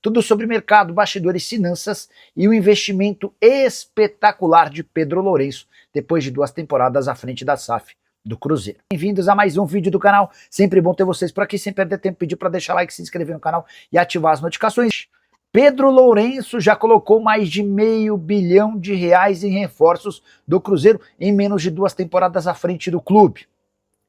Tudo sobre mercado, bastidores, finanças e o investimento espetacular de Pedro Lourenço, depois de 2 temporadas à frente da SAF do Cruzeiro. Bem-vindos a mais um vídeo do canal, sempre bom ter vocês por aqui, sem perder tempo, pedir para deixar like, se inscrever no canal e ativar as notificações. Pedro Lourenço já colocou mais de R$500 milhão em reforços do Cruzeiro em menos de 2 temporadas à frente do clube.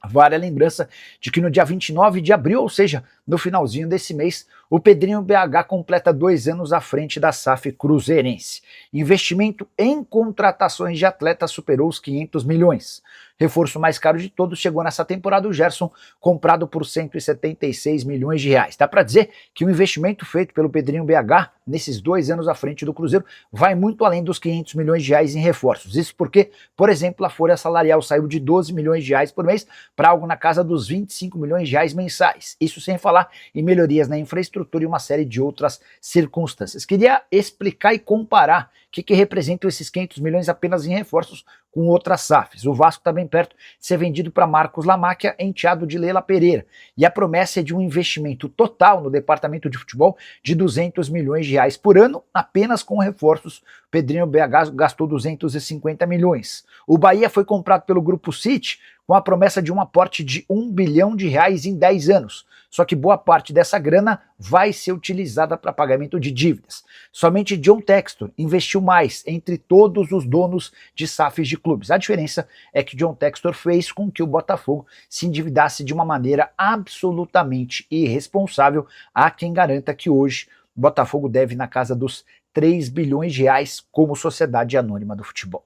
Vale a lembrança de que no dia 29 de abril, ou seja, no finalzinho desse mês, o Pedrinho BH completa 2 anos à frente da SAF cruzeirense. Investimento em contratações de atletas superou os 500 milhões. Reforço mais caro de todos chegou nessa temporada o Gerson, comprado por 176 milhões de reais. Dá para dizer que o investimento feito pelo Pedrinho BH nesses 2 anos à frente do Cruzeiro vai muito além dos 500 milhões de reais em reforços. Isso porque, por exemplo, a folha salarial saiu de 12 milhões de reais por mês para algo na casa dos 25 milhões de reais mensais. Isso sem falar em melhorias na infraestrutura e uma série de outras circunstâncias. Queria explicar e comparar o que representam esses 500 milhões apenas em reforços com outras SAFs. O Vasco está bem perto de ser vendido para Marcos Lamáquia, enteado de Leila Pereira. E a promessa é de um investimento total no departamento de futebol de 200 milhões de reais por ano, apenas com reforços. Pedrinho BH gastou 250 milhões. O Bahia foi comprado pelo Grupo City com a promessa de um aporte de R$1 bilhão em 10 anos. Só que boa parte dessa grana vai ser utilizada para pagamento de dívidas. Somente John Textor investiu mais entre todos os donos de SAFs de clubes. A diferença é que John Textor fez com que o Botafogo se endividasse de uma maneira absolutamente irresponsável. Há quem garanta que hoje o Botafogo deve na casa dos 3 bilhões de reais como sociedade anônima do futebol.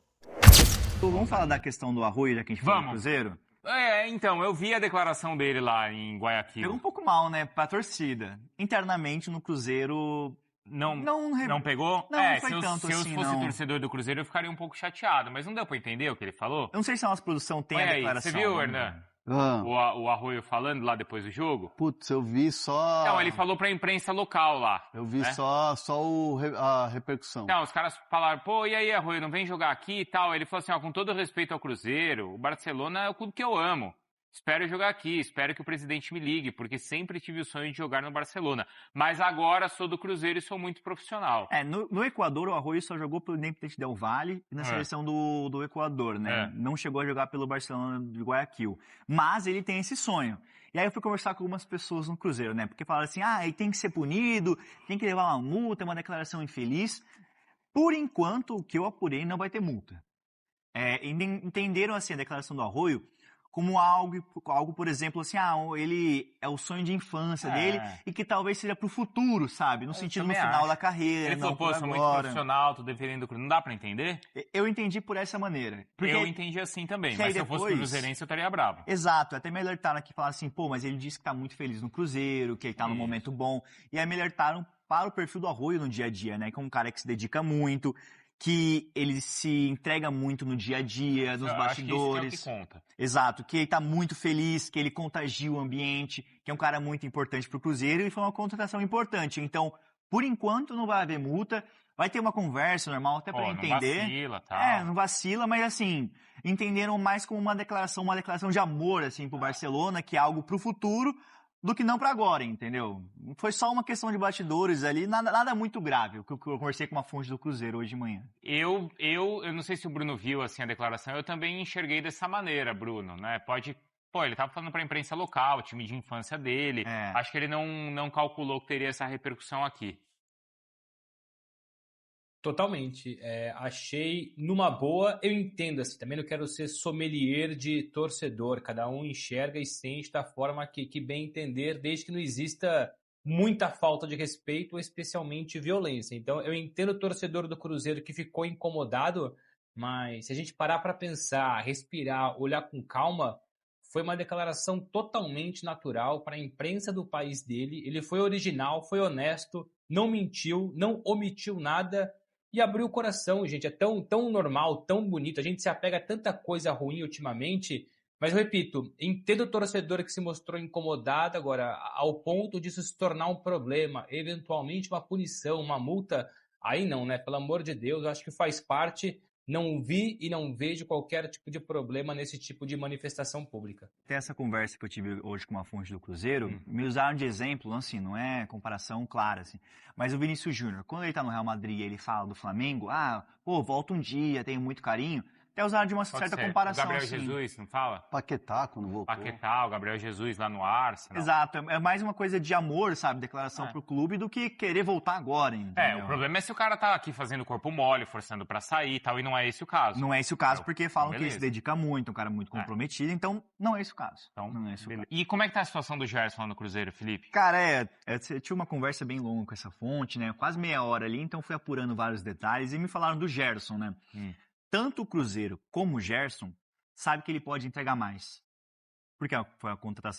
Vamos falar da questão do Arroio, já que a gente falou do Cruzeiro? Então, eu vi a declaração dele lá em Guayaquil. Pegou um pouco mal, né, pra torcida. Internamente, no Cruzeiro... Não pegou? Não, não foi tanto assim, Se eu fosse torcedor do Cruzeiro, eu ficaria um pouco chateado, mas não deu pra entender o que ele falou? Eu não sei se a nossa produção tem a declaração. Você viu, Hernan? O Arroio falando lá depois do jogo? Putz, eu vi só... Não, ele falou pra imprensa local lá. Eu vi só a repercussão. Não, os caras falaram, pô, e aí, Arroio, não vem jogar aqui e tal? Ele falou assim, ó, com todo respeito ao Cruzeiro, o Barcelona é o clube que eu amo. Espero jogar aqui, espero que o presidente me ligue, porque sempre tive o sonho de jogar no Barcelona. Mas agora sou do Cruzeiro e sou muito profissional. No Equador, o Arroio só jogou pelo Independiente del Valle e na seleção do Equador, né? Não chegou a jogar pelo Barcelona de Guayaquil. Mas ele tem esse sonho. E aí eu fui conversar com algumas pessoas no Cruzeiro, né? Porque falaram assim, ele tem que ser punido, tem que levar uma multa, uma declaração infeliz. Por enquanto, o que eu apurei, não vai ter multa. Entenderam, assim, a declaração do Arroio como algo, por exemplo, assim, ele é o sonho de infância dele e que talvez seja pro futuro, sabe? No sentido no final da carreira, ele falou, pô, sou muito profissional, tô defendendo... Não dá pra entender? Eu entendi por essa maneira. Porque eu entendi assim também, mas se eu fosse cruzeirense eu estaria bravo. Exato, até me alertaram aqui e falaram assim, pô, mas ele disse que tá muito feliz no Cruzeiro, que ele tá num momento bom. E aí me alertaram para o perfil do Arroio no dia a dia, né? Que é um cara que se dedica muito, que ele se entrega muito no dia a dia, nos bastidores. Acho que isso é o que conta. Exato, que ele tá muito feliz, que ele contagia o ambiente, que é um cara muito importante pro Cruzeiro e foi uma contratação importante. Então, por enquanto não vai haver multa, vai ter uma conversa normal até para entender. Não vacila, tá? Não vacila, mas assim, entenderam mais como uma declaração de amor assim pro Barcelona, que é algo pro futuro, do que não para agora, entendeu? Foi só uma questão de bastidores ali, nada muito grave, o que eu conversei com uma fonte do Cruzeiro hoje de manhã. Eu não sei se o Bruno viu assim a declaração, eu também enxerguei dessa maneira, Bruno, né? Ele tava falando pra imprensa local, time de infância dele, acho que ele não calculou que teria essa repercussão aqui. Totalmente. Achei numa boa, eu entendo assim, também não quero ser sommelier de torcedor, cada um enxerga e sente da forma que bem entender, desde que não exista muita falta de respeito, especialmente violência. Então eu entendo o torcedor do Cruzeiro que ficou incomodado, mas se a gente parar para pensar, respirar, olhar com calma, foi uma declaração totalmente natural para a imprensa do país dele, ele foi original, foi honesto, não mentiu, não omitiu nada, e abriu o coração, gente. É tão normal, tão bonito. A gente se apega a tanta coisa ruim ultimamente. Mas eu repito, entendo o torcedor que se mostrou incomodado agora, ao ponto disso se tornar um problema, eventualmente uma punição, uma multa. Aí não, né? Pelo amor de Deus, eu acho que faz parte Não vi e não vejo qualquer tipo de problema nesse tipo de manifestação pública. Até essa conversa que eu tive hoje com uma fonte do Cruzeiro, me usaram de exemplo, assim, não é comparação clara, assim, mas o Vinícius Júnior, quando ele tá no Real Madrid e ele fala do Flamengo, volta um dia, tenho muito carinho, até usaram de uma certa comparação. O Gabriel assim. Jesus, não fala? Paquetá, quando voltou. Paquetá, o Gabriel Jesus lá no Arsenal. Exato, é mais uma coisa de amor, sabe, declaração pro clube, do que querer voltar agora, entendeu? O problema é se o cara tá aqui fazendo corpo mole, forçando pra sair e tal, e não é esse o caso. Não é esse o caso, porque falam que ele beleza. se dedica muito, um cara muito comprometido, então não é esse o caso. Então, não é esse o caso. E como é que tá a situação do Gerson lá no Cruzeiro, Felipe? Cara, eu tinha uma conversa bem longa com essa fonte, né, quase meia hora ali, então fui apurando vários detalhes e me falaram do Gerson, né. Tanto o Cruzeiro como o Gerson sabe que ele pode entregar mais. Porque foi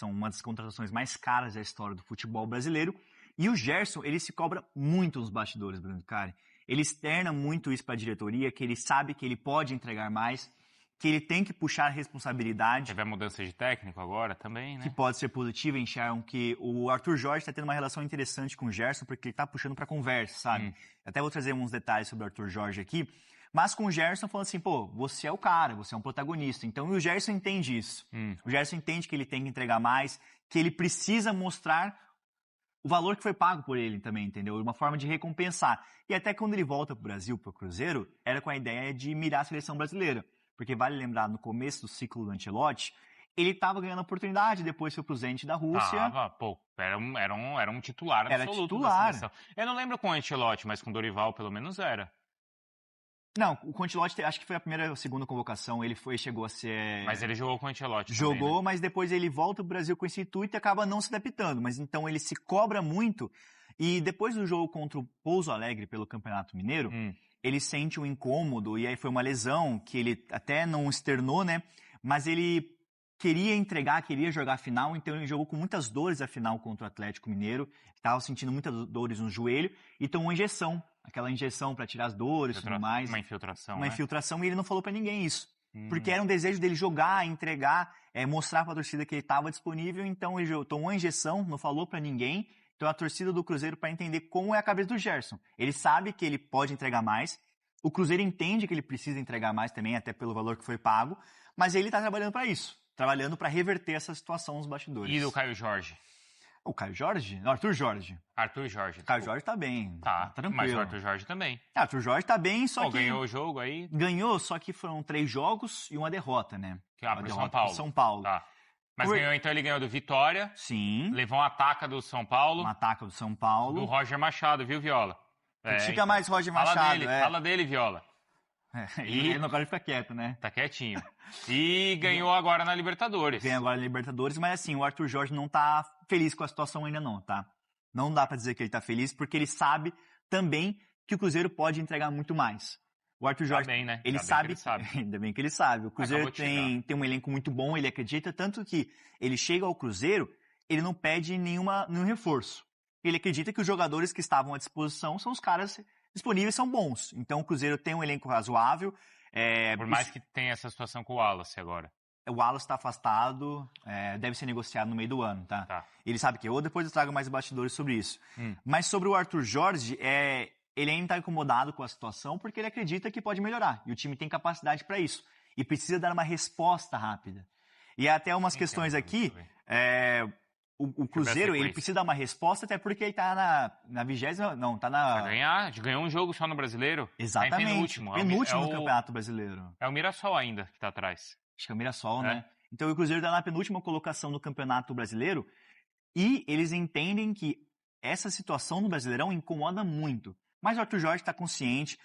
uma das contratações mais caras da história do futebol brasileiro. E o Gerson, ele se cobra muito nos bastidores, Bruno Vicari. Ele externa muito isso para a diretoria, que ele sabe que ele pode entregar mais, que ele tem que puxar a responsabilidade. Teve a mudança de técnico agora também, né? Que pode ser positiva, enxergam que o Arthur Jorge está tendo uma relação interessante com o Gerson, porque ele está puxando para conversa, sabe? Até vou trazer uns detalhes sobre o Arthur Jorge aqui. Mas com o Gerson falando assim, você é o cara, você é um protagonista. Então o Gerson entende isso. O Gerson entende que ele tem que entregar mais, que ele precisa mostrar o valor que foi pago por ele também, entendeu? Uma forma de recompensar. E até quando ele volta pro Brasil, pro Cruzeiro, era com a ideia de mirar a seleção brasileira. Porque vale lembrar, no começo do ciclo do Ancelotti, ele estava ganhando oportunidade, depois foi pro Zenit da Rússia. Era um titular absoluto. Era titular. Da seleção. Eu não lembro com o Ancelotti, mas com o Dorival pelo menos era. Não, o Ancelotti, acho que foi a primeira ou segunda convocação, chegou a ser... Mas ele jogou com o Ancelotti Jogou, também, né? Mas depois ele volta pro Brasil com esse intuito e acaba não se adaptando. Mas então ele se cobra muito e depois do jogo contra o Pouso Alegre pelo Campeonato Mineiro, ele sente um incômodo e aí foi uma lesão que ele até não externou, né? Mas ele queria entregar, queria jogar a final, então ele jogou com muitas dores a final contra o Atlético Mineiro, estava sentindo muitas dores no joelho e tomou uma injeção. Aquela injeção para tirar as dores e tudo mais. Uma infiltração, Uma infiltração e ele não falou para ninguém isso. Porque era um desejo dele jogar, entregar, mostrar para a torcida que ele estava disponível. Então ele tomou a injeção, não falou para ninguém. Então a torcida do Cruzeiro para entender como é a cabeça do Gerson. Ele sabe que ele pode entregar mais. O Cruzeiro entende que ele precisa entregar mais também, até pelo valor que foi pago. Mas ele está trabalhando para isso. Trabalhando para reverter essa situação nos bastidores. E do Caio Jorge? O Caio Jorge? Não, Arthur Jorge. Arthur Jorge. O Caio Jorge tá bem. Tá tranquilo. Mas o Arthur Jorge também. Arthur Jorge tá bem, só que... Ganhou o jogo aí? Ganhou, só que foram 3 jogos e uma derrota, né? Pro São Paulo. São Paulo. Tá. Mas ganhou, então ele ganhou do Vitória. Sim. Levou um ataque do São Paulo. Um ataque do São Paulo. Do Roger Machado, viu, Viola? Critica mais Roger Machado. Fala dele, Viola. E ele não gosta de ficar quieto, né? Tá quietinho. E ganhou agora na Libertadores. Ganhou agora na Libertadores, mas assim, o Arthur Jorge não tá feliz com a situação ainda não, tá? Não dá pra dizer que ele tá feliz, porque ele sabe também que o Cruzeiro pode entregar muito mais. O Arthur Jorge, bem, né? Ele sabe. Ainda bem que ele sabe. O Cruzeiro tem um elenco muito bom, ele acredita, tanto que ele chega ao Cruzeiro, ele não pede nenhum reforço. Ele acredita que os jogadores que estavam à disposição são os caras disponíveis, são bons. Então o Cruzeiro tem um elenco razoável. Por mais que tenha essa situação com o Wallace agora. O Wallace está afastado, deve ser negociado no meio do ano, tá? Ele sabe que depois eu trago mais bastidores sobre isso. Mas sobre o Arthur Jorge, ele ainda está incomodado com a situação porque ele acredita que pode melhorar. E o time tem capacidade para isso. E precisa dar uma resposta rápida. E até umas questões aqui, o Cruzeiro, ele precisa dar uma resposta, até porque ele tá na 20ª, não, tá na... Ganhou um jogo só no Brasileiro. Exatamente. Tá em penúltimo. Penúltimo no Campeonato Brasileiro. É o Mirassol ainda que tá atrás. Acho que é o Mirassol, né? Então o Cruzeiro tá na penúltima colocação no Campeonato Brasileiro e eles entendem que essa situação no Brasileirão incomoda muito. Mas o Arthur Jorge está consciente,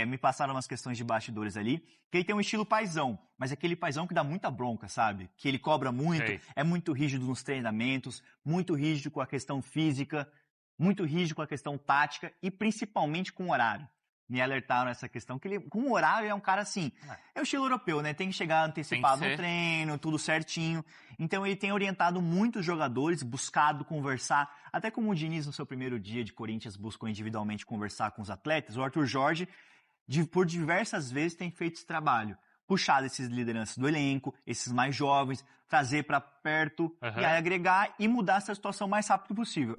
me passaram umas questões de bastidores ali, que ele tem um estilo paizão, mas é aquele paizão que dá muita bronca, sabe? Que ele cobra muito, é muito rígido nos treinamentos, muito rígido com a questão física, muito rígido com a questão tática e principalmente com o horário. Me alertaram essa questão, que ele, com o horário, é um cara assim, é o estilo europeu, né? Tem que chegar antecipado no treino, tudo certinho. Então ele tem orientado muitos jogadores, buscado conversar, até como o Diniz no seu primeiro dia de Corinthians buscou individualmente conversar com os atletas, o Arthur Jorge, por diversas vezes, tem feito esse trabalho. Puxado esses lideranças do elenco, esses mais jovens, trazer para perto, e aí agregar e mudar essa situação o mais rápido possível.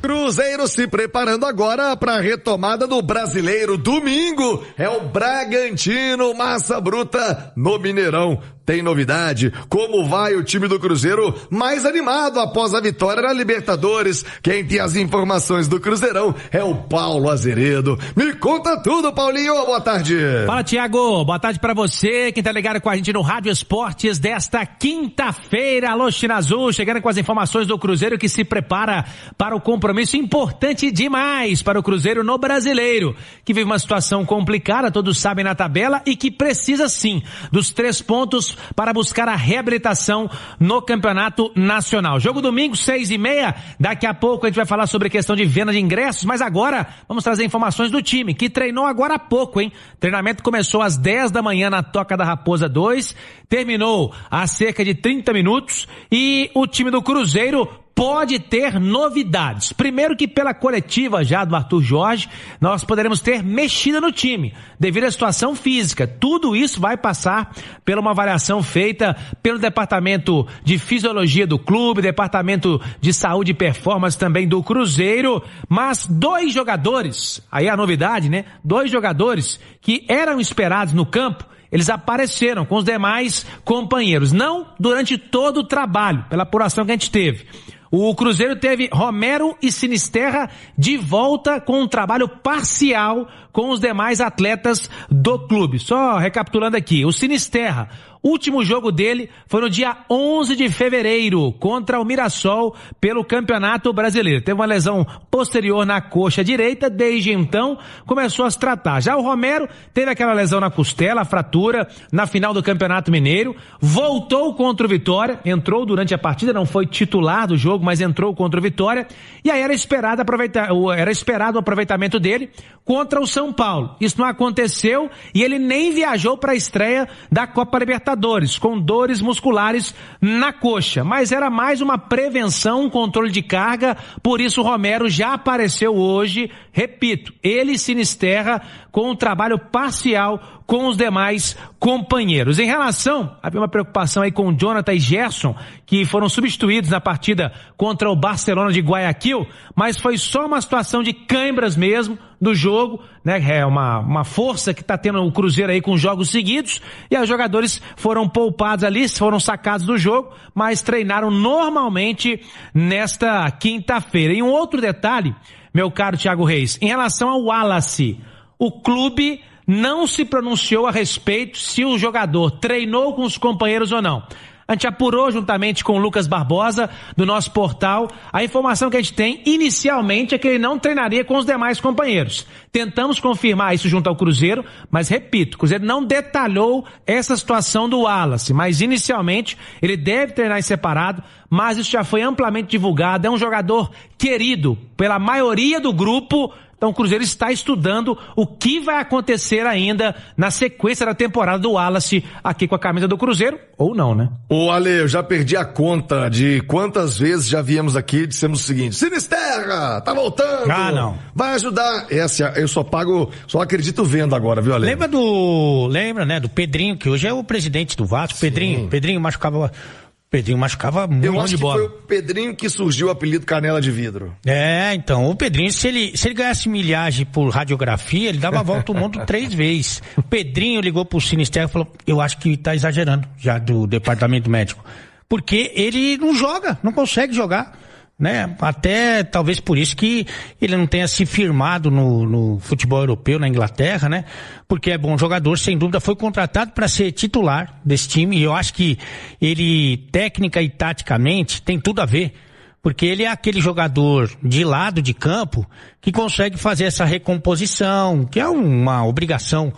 Cruzeiro se preparando agora para a retomada do Brasileiro. Domingo é o Bragantino, Massa Bruta no Mineirão. Tem novidade? Como vai o time do Cruzeiro mais animado após a vitória na Libertadores? Quem tem as informações do Cruzeirão é o Paulo Azeredo. Me conta tudo, Paulinho. Boa tarde. Fala, Thiago. Boa tarde pra você. Quem tá ligado com a gente no Rádio Esportes desta quinta-feira. Alô, China Azul, chegando com as informações do Cruzeiro que se prepara para o compromisso importante demais para o Cruzeiro no Brasileiro, que vive uma situação complicada, todos sabem, na tabela, e que precisa sim dos 3 pontos para buscar a reabilitação no Campeonato Nacional. Jogo domingo, 6h30. Daqui a pouco a gente vai falar sobre a questão de venda de ingressos, mas agora vamos trazer informações do time, que treinou agora há pouco, hein? O treinamento começou às 10 da manhã na Toca da Raposa 2, terminou há cerca de 30 minutos e o time do Cruzeiro pode ter novidades. Primeiro que pela coletiva já do Arthur Jorge, nós poderemos ter mexida no time, devido à situação física. Tudo isso vai passar por uma avaliação feita pelo Departamento de Fisiologia do clube, Departamento de Saúde e Performance também do Cruzeiro, mas 2 jogadores, aí a novidade, né? 2 jogadores que eram esperados no campo, eles apareceram com os demais companheiros, não durante todo o trabalho, pela apuração que a gente teve. O Cruzeiro teve Romero e Sinisterra de volta com um trabalho parcial com os demais atletas do clube. Só recapitulando aqui, o Sinisterra, último jogo dele foi no dia 11 de fevereiro contra o Mirassol pelo Campeonato Brasileiro. Teve uma lesão posterior na coxa direita, desde então começou a se tratar. Já o Romero teve aquela lesão na costela, a fratura, na final do Campeonato Mineiro, voltou contra o Vitória, entrou durante a partida, não foi titular do jogo, mas entrou contra o Vitória, e aí era esperado o aproveitamento dele contra o São Paulo. Isso não aconteceu e ele nem viajou para a estreia da Copa Libertadores, com dores musculares na coxa. Mas era mais uma prevenção, um controle de carga, por isso o Romero já apareceu hoje, repito, ele e Sinisterra com um trabalho parcial com os demais companheiros. Em relação, havia uma preocupação aí com o Jonathan e Gerson, que foram substituídos na partida contra o Barcelona de Guayaquil, mas foi só uma situação de câimbras mesmo do jogo, né? É uma força que está tendo o Cruzeiro aí com jogos seguidos, e os jogadores foram poupados ali, foram sacados do jogo, mas treinaram normalmente nesta quinta-feira. E um outro detalhe, meu caro Thiago Reis, em relação ao Wallace, o clube não se pronunciou a respeito se o jogador treinou com os companheiros ou não. A gente apurou juntamente com o Lucas Barbosa, do nosso portal. A informação que a gente tem inicialmente é que ele não treinaria com os demais companheiros. Tentamos confirmar isso junto ao Cruzeiro, mas repito, o Cruzeiro não detalhou essa situação do Wallace, mas inicialmente ele deve treinar em separado, mas isso já foi amplamente divulgado. É um jogador querido pela maioria do grupo. Então o Cruzeiro está estudando o que vai acontecer ainda na sequência da temporada do Wallace aqui com a camisa do Cruzeiro, ou não, né? Ô Ale, eu já perdi a conta de quantas vezes já viemos aqui e dissemos o seguinte: Sinisterra, tá voltando. Ah, não. Vai ajudar. Essa eu só só acredito vendo agora, viu, Ale? Lembra, né, do Pedrinho, que hoje é o presidente do Vasco. Pedrinho machucava muito de bola. Eu acho que foi o Pedrinho que surgiu o apelido Canela de Vidro. Então, o Pedrinho, se ele ganhasse milhagem por radiografia, ele dava a volta ao mundo 3 vezes. O Pedrinho ligou pro Sinisterra e falou: eu acho que tá exagerando já do departamento médico. Porque ele não joga, não consegue jogar, né? Até talvez por isso que ele não tenha se firmado no futebol europeu, na Inglaterra, né? Porque é bom jogador, sem dúvida, foi contratado para ser titular desse time, e eu acho que ele, técnica e taticamente, tem tudo a ver. Porque ele é aquele jogador de lado de campo que consegue fazer essa recomposição, que é uma obrigação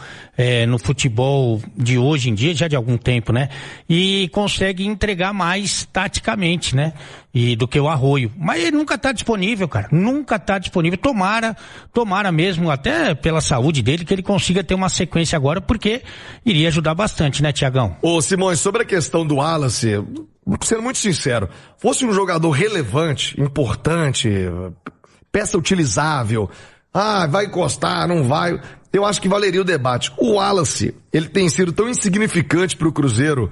no futebol de hoje em dia, já de algum tempo, né? E consegue entregar mais taticamente, né? E do que o Arroio. Mas ele nunca tá disponível, cara. Nunca tá disponível. Tomara mesmo, até pela saúde dele, que ele consiga ter uma sequência agora, porque iria ajudar bastante, né, Tiagão? Ô, Simões, sobre a questão do Wallace, sendo muito sincero, fosse um jogador relevante, importante, peça utilizável, vai encostar, não vai, eu acho que valeria o debate. O Wallace, ele tem sido tão insignificante pro Cruzeiro,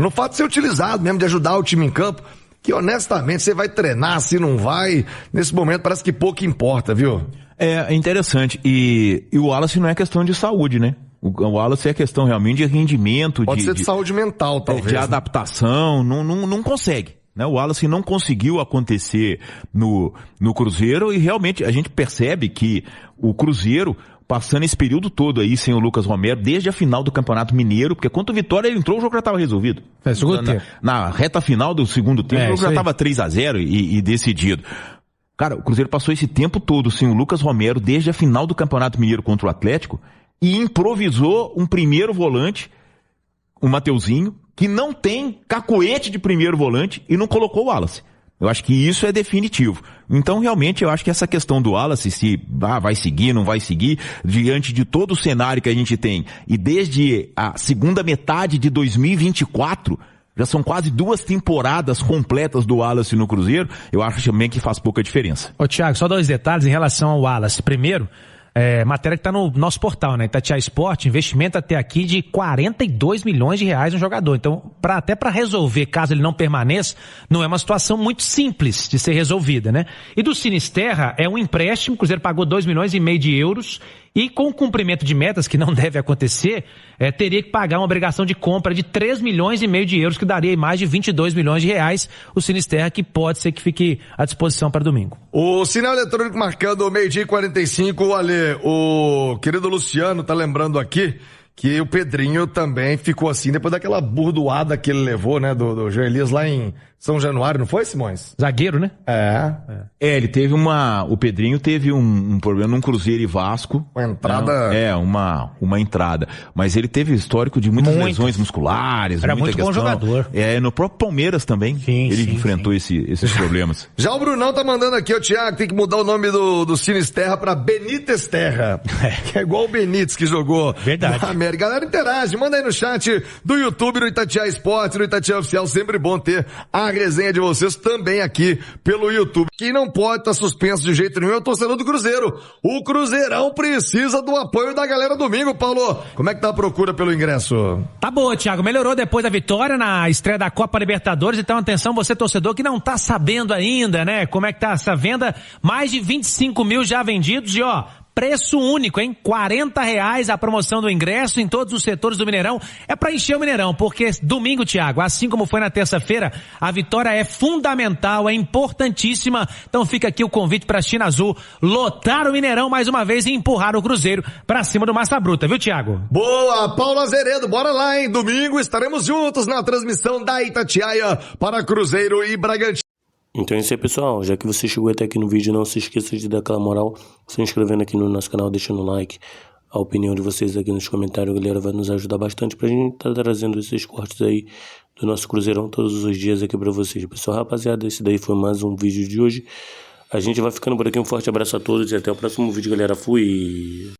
no fato de ser utilizado mesmo, de ajudar o time em campo, que honestamente você vai treinar, se não vai, nesse momento parece que pouco importa, viu? É interessante. E o Wallace não é questão de saúde, né? O Wallace é questão realmente de rendimento. Pode ser de saúde mental, talvez. De adaptação, não consegue. Né? O Wallace não conseguiu acontecer no Cruzeiro e realmente a gente percebe que o Cruzeiro, passando esse período todo aí sem o Lucas Romero, desde a final do Campeonato Mineiro, porque quando o Vitória ele entrou, o jogo já estava resolvido. Na reta final do segundo tempo, o jogo já estava 3-0 e decidido. Cara, o Cruzeiro passou esse tempo todo sem o Lucas Romero, desde a final do Campeonato Mineiro contra o Atlético, e improvisou um primeiro volante, o Mateuzinho, que não tem cacoete de primeiro volante e não colocou o Wallace. Eu acho que isso é definitivo. Então, realmente, eu acho que essa questão do Wallace, se vai seguir, não vai seguir, diante de todo o cenário que a gente tem, e desde a segunda metade de 2024, já são quase 2 temporadas completas do Wallace no Cruzeiro, eu acho também que faz pouca diferença. Ô Thiago, só 2 detalhes em relação ao Wallace. Primeiro, matéria que está no nosso portal, né? Itatiaia Esporte, investimento até aqui de 42 milhões de reais no jogador. Então, até para resolver, caso ele não permaneça, não é uma situação muito simples de ser resolvida, né? E do Sinisterra, é um empréstimo, o Cruzeiro pagou 2,5 milhões de euros, e com o cumprimento de metas, que não deve acontecer, teria que pagar uma obrigação de compra de 3,5 milhões de euros, que daria mais de 22 milhões de reais, o Sinisterra, que pode ser que fique à disposição para domingo. O sinal eletrônico marcando 12h45, Ale, o querido Luciano tá lembrando aqui que o Pedrinho também ficou assim depois daquela burdoada que ele levou, né, do Jean Elias lá em São Januário, não foi, Simões? Zagueiro, né? Ele teve o Pedrinho teve um problema num Cruzeiro e Vasco. Uma entrada... Uma entrada. Mas ele teve histórico de muitas lesões musculares, era muita muito questão. Bom jogador. No próprio Palmeiras também, ele enfrentou esses problemas. Já o Brunão tá mandando aqui, Thiago, tem que mudar o nome do Sinisterra pra Benítez Terra, que é igual o Benítez que jogou. Verdade. Na América. Galera, interage, manda aí no chat do YouTube, no Itatiaia Esporte, no Itatiaia Oficial, sempre bom ter a resenha de vocês também aqui pelo YouTube. Quem não pode estar suspenso de jeito nenhum é o torcedor do Cruzeiro. O Cruzeirão precisa do apoio da galera domingo, Paulo. Como é que tá a procura pelo ingresso? Tá boa, Thiago. Melhorou depois da vitória na estreia da Copa Libertadores. Então, atenção, você torcedor que não tá sabendo ainda, né? Como é que tá essa venda? Mais de 25 mil já vendidos e preço único, hein? R$40 a promoção do ingresso em todos os setores do Mineirão. É pra encher o Mineirão, porque domingo, Thiago, assim como foi na terça-feira, a vitória é fundamental, é importantíssima. Então fica aqui o convite pra China Azul lotar o Mineirão mais uma vez e empurrar o Cruzeiro pra cima do Massa Bruta, viu, Thiago? Boa, Paulo Azeredo, bora lá, hein? Domingo estaremos juntos na transmissão da Itatiaia para Cruzeiro e Bragantino. Então é isso aí, pessoal. Já que você chegou até aqui no vídeo, não se esqueça de dar aquela moral, se inscrevendo aqui no nosso canal, deixando o like, a opinião de vocês aqui nos comentários, galera, vai nos ajudar bastante pra gente estar trazendo esses cortes aí do nosso Cruzeirão todos os dias aqui pra vocês. Pessoal, rapaziada, esse daí foi mais um vídeo de hoje. A gente vai ficando por aqui, um forte abraço a todos e até o próximo vídeo, galera. Fui!